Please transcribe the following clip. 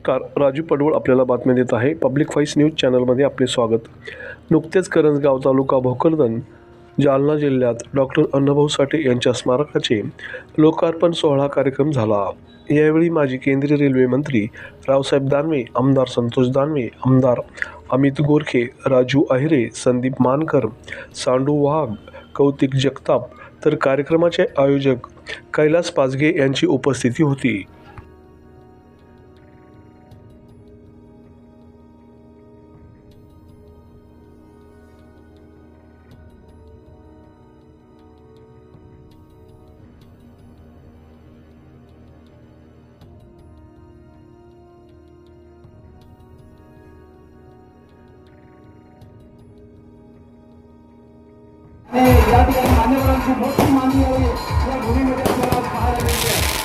नमस्कार, राजू पडवळ आपल्याला बातम्या देत आहे. पब्लिक व्हॉइस न्यूज चॅनलमध्ये आपले स्वागत. नुकतेच करंजगाव तालुका भोकरदन जालना जिल्ह्यात डॉक्टर अण्णाभाऊ साठे यांच्या स्मारकाचे लोकार्पण सोहळा कार्यक्रम झाला. यावेळी माजी केंद्रीय रेल्वे मंत्री रावसाहेब दानवे, आमदार संतोष दानवे, आमदार अमित गोरखे, राजू अहिरे, संदीप मानकर, सांडू वाघ, कौतिक जगताप तर कार्यक्रमाचे आयोजक कैलास पाचगे यांची उपस्थिती होती. या ठिकाणी मान्यवरांची मोठी मागणी आहे या भूमीमध्ये आपल्याला पाहायला मिळते.